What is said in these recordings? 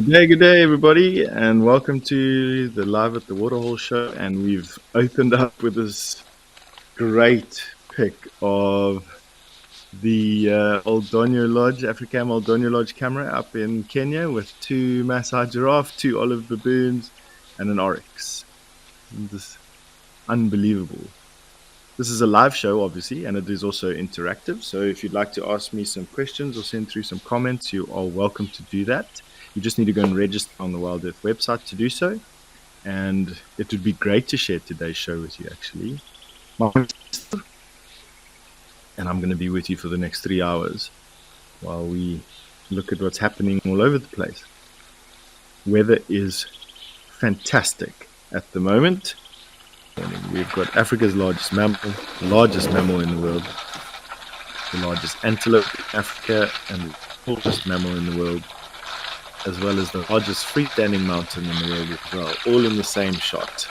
Good day, everybody, and welcome to the Live at the Waterhole show. And we've opened up with this great pic of the Old Donyo Lodge, Africam Old Donyo Lodge camera up in Kenya with two Maasai giraffe, two olive baboons, and an oryx. Isn't this unbelievable? This is a live show, obviously, and it is also interactive. So if you'd like to ask me some questions or send through some comments, you are welcome to do that. You just need to go and register on the WildEarth website to do so. And it would be great to share today's show with you, actually. And I'm going to be with you for the next 3 hours while we look at what's happening all over the place. Weather is fantastic at the moment. We've got Africa's largest mammal in the world, the largest antelope in Africa, and the tallest mammal in the world, as well as the largest freestanding mountain in the world as well, all in the same shot.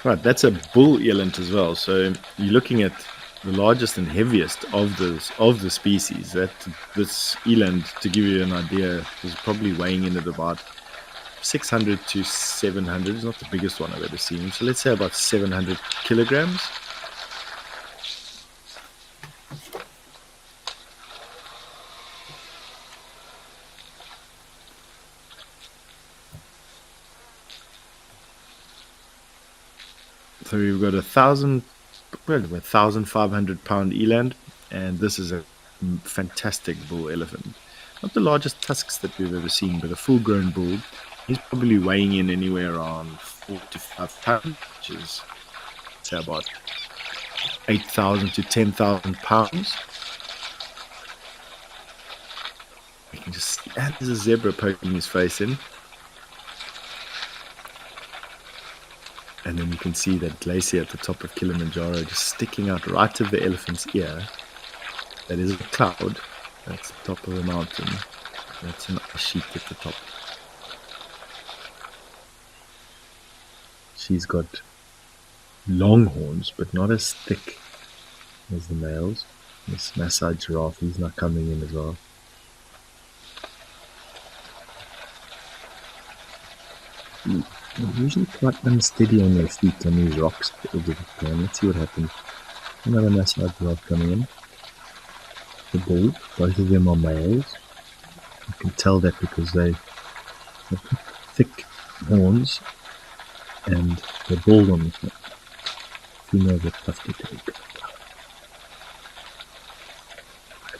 Right, that's a bull eland as well. So you're looking at the largest and heaviest of the species. That this eland, to give you an idea, is probably weighing in at about 600 to 700. It's not the biggest one I've ever seen. So let's say about 700 kilograms. So we've got 1,500 pound eland, and this is a fantastic bull elephant. Not the largest tusks that we've ever seen, but a full-grown bull. He's probably weighing in anywhere around 4 to 5 tons, which is, say, about 8,000 to 10,000 pounds. You can just see, and there's a zebra poking his face in. And then you can see that glacier at the top of Kilimanjaro just sticking out right of the elephant's ear. That is a cloud. That's the top of the mountain. That's an ice sheet at the top. She's got long horns, but not as thick as the males. This Maasai giraffe, he's not coming in as well. They're usually quite unsteady on their feet on these rocks. Let's see what happens. Another Maasai giraffe coming in. The bull, both of them are males. You can tell that because they have thick horns and they're bald on the front. Females are tough to take.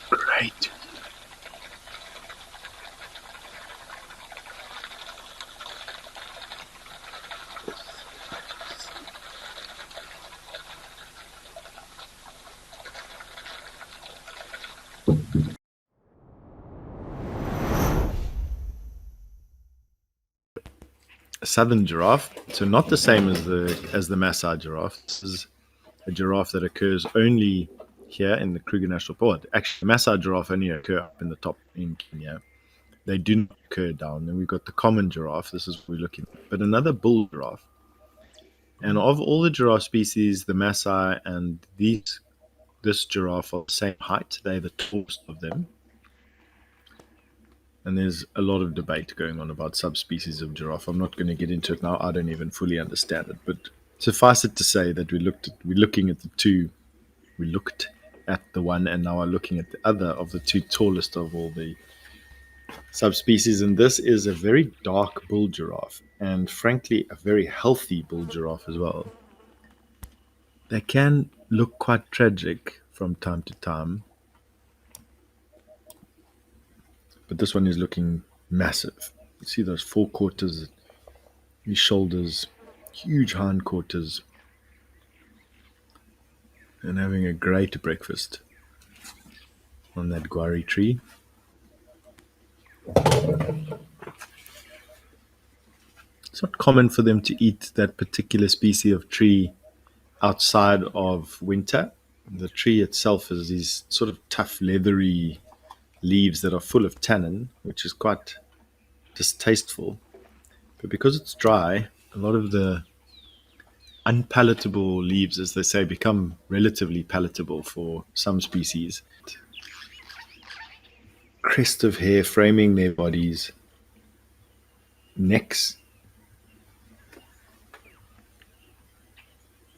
Great. Southern giraffe, so not the same as the Maasai giraffe. This is a giraffe that occurs only here in the Kruger National Park. Actually, the Maasai giraffe only occur up in the top in Kenya. They do not occur down. Then we've got the common giraffe. This is what we're looking at. But another bull giraffe. And of all the giraffe species, the Maasai and this giraffe are the same height. They're the tallest of them. And there's a lot of debate going on about subspecies of giraffe. I'm not going to get into it now. I don't even fully understand it. But suffice it to say that we're looking at the two. We looked at the one, and now are looking at the other of the two tallest of all the subspecies. And this is a very dark bull giraffe, and frankly, a very healthy bull giraffe as well. They can look quite tragic from time to time, but this one is looking massive. You see those forequarters, his shoulders, huge hindquarters, and having a great breakfast on that guarri tree. It's not common for them to eat that particular species of tree outside of winter. The tree itself is these sort of tough, leathery leaves that are full of tannin, which is quite distasteful. But because it's dry, a lot of the unpalatable leaves, as they say, become relatively palatable for some species. Crest of hair framing their bodies, necks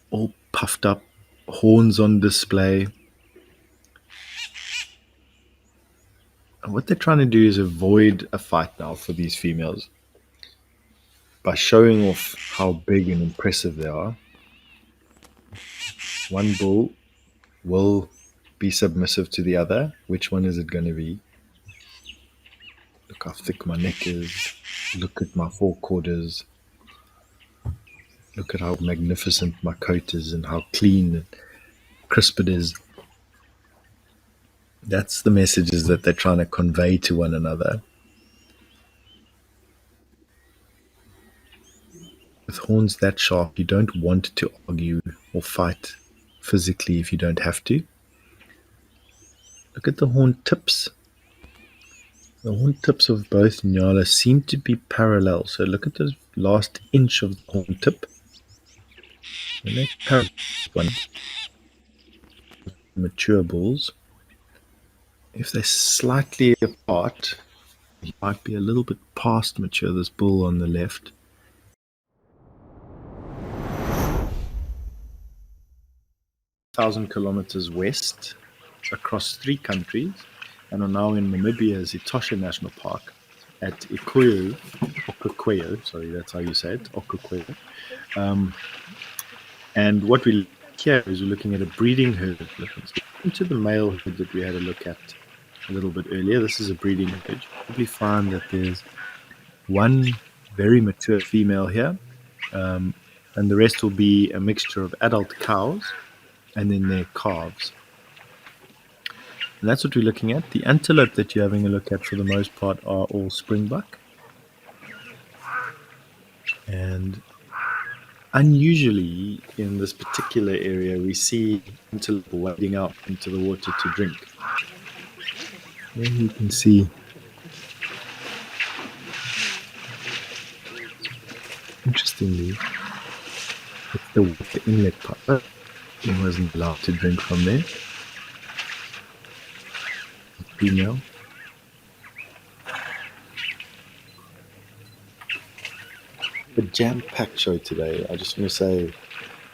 all puffed up, horns on display. And what they're trying to do is avoid a fight now for these females by showing off how big and impressive they are. One bull will be submissive to the other. Which one is it going to be? Look how thick my neck is. Look at my forequarters. Look at how magnificent my coat is and how clean and crisp it is. That's the messages that they're trying to convey to one another. With horns that sharp, you don't want to argue or fight physically if you don't have to. Look at the horn tips. The horn tips of both Nyala seem to be parallel. So look at the last inch of the horn tip. And they're parallel. One. Mature bulls. If they're slightly apart, it might be a little bit past mature, this bull on the left. Kilometers west across 3 countries and are now in Namibia's Etosha National Park at Okukweyo, sorry, that's how you say it, Okukweyo. And what we here is we're looking at a breeding herd of elephants. Into the male herd that we had a look at a little bit earlier, this is a breeding herd. You probably find that there's one very mature female here, and the rest will be a mixture of adult cows and then their calves. And that's what we're looking at. The antelope that you're having a look at for the most part are all springbuck. And unusually in this particular area, we see antelope wading out into the water to drink. There you can see. Interestingly, it's the inlet part. He wasn't allowed to drink from there. Female. A jam-packed show today. I just want to say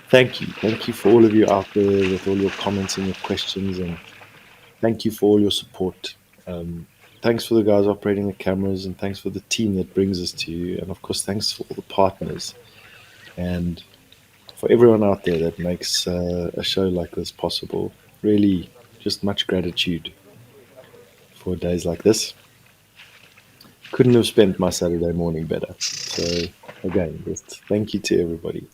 thank you. Thank you for all of you out there with all your comments and your questions, and thank you for all your support. Thanks for the guys operating the cameras, and thanks for the team that brings us to you, and of course thanks for all the partners and for everyone out there that makes a show like this possible. Really, just much gratitude for days like this. Couldn't have spent my Saturday morning better. So again, just thank you to everybody.